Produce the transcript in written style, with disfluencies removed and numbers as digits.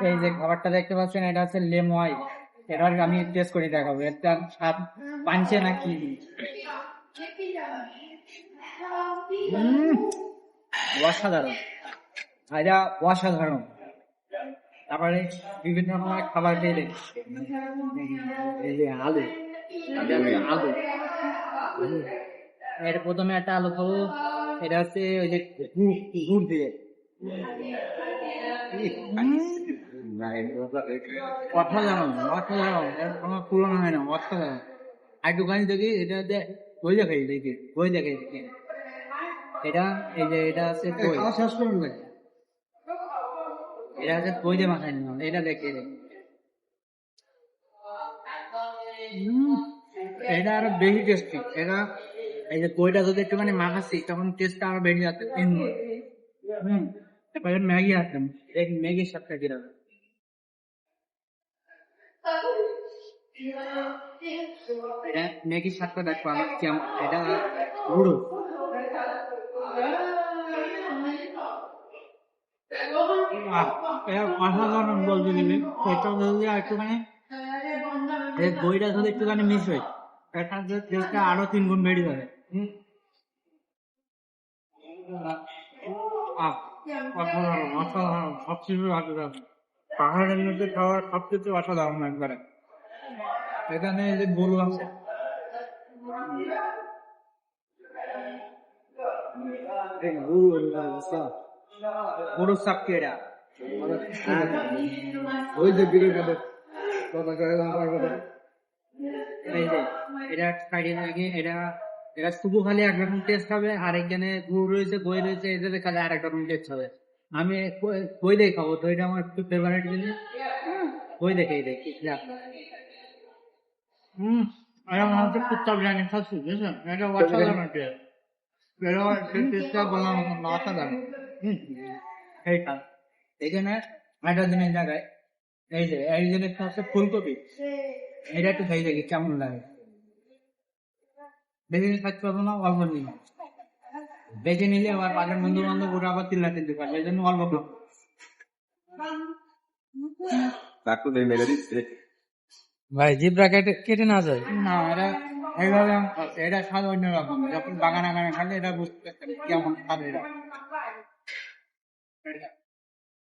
এই যে খাবারটা দেখতে পাচ্ছেন, এটা হচ্ছে লেমওয়াই। এটা আমি টেস্ট করে দেখাবো এটা স্বাদ পানছে নাকি। অসাধারণ, এটা অসাধারণ। তারপরে বিভিন্ন রকমের খাবার খেয়ে দেখি। এই যে আলু, এটা হচ্ছে আলু। এর প্রথমে একটা আলু খাবো, এটা হচ্ছে ওই যে গুড় দিয়ে। অসাধারণ অসাধারণ, এর কোনো তুলনা হয় না, অসাধারণ। আর একটুখানি দেখি এটা হচ্ছে দই দেখাই দেখি, দই দেখাই দেখি। এটা এই যে এটা হচ্ছে দই, শেষ করুন ভাই। এটা হচ্ছে দই দিয়ে মাখাই নিলাম, এটা দেখে দেখি। এটা আরো বেশি টেস্টি। এটা এই যে দইটা যদি একটুখানি মাখাচ্ছি তখন টেস্টটা আরো বেশি যাচ্ছে। এবারে ম্যাগি আছে, এই ম্যাগির স্বাদটা কিরকম। এটা ম্যাগির স্বাদটা দেখো আমার কেমন। এটা গুঁড়ো, অসাধারণ বলতে গেলে। এটা যদি একটুখানি এই দইটা যদি একটুখানি মিস হয়, এটা টেস্টটা আরো 3 গুণ বেড়ে যাবে। আহ, অসাধারণ অসাধারণ, সবকিছু অসাধারণ। পাহাড়ের মধ্যে খাওয়ার সবকিছু অসাধারণ একবারে। এখানে এই যে গরু আছে, গরুর সাপ কি এটা? ওই যে এই যে এটা খাইয়ে থাকে। এটা এটা শুধু খালি একরকম টেস্ট হবে, আর এখানে গুড় রয়েছে, দই রয়েছে, এটাতে খালি আর এক রকম টেস্ট হবে। আমি দই দিয়ে খাবো, দইটা আমার একটু ফেভারিট জিনিস। দই দেখেই দেখি। এটা মনে হচ্ছে কুত্তা বিরিয়ানি খাচ্ছি, বুঝছেন? এটা অসাধারণ টেস্ট। এটা টেস্টটা বললাম না, অসাধারণ। সেইটা এখানে একটা জিনিস দেখায়, এই যে এই জিনিসটা হচ্ছে ফুলকপি। এটা একটু খাই দেখি কেমন লাগে। বেশি খাইতে পারবো না, অল্প নিই। বেশি নিলে আবার পাশের বন্ধু বান্ধব ওরা আবার চিল্লাতে দিতে পারবে, এই জন্য অল্প খাবো। ভাই জিব্রা কেটে কেটে না যায় না, এটা এইভাবে আমি খাচ্ছি। এটা স্বাদ অন্যরকম, যখন বাগানে বাগানে খালে এটা বুঝতে পারছি কেমন স্বাদ এটা।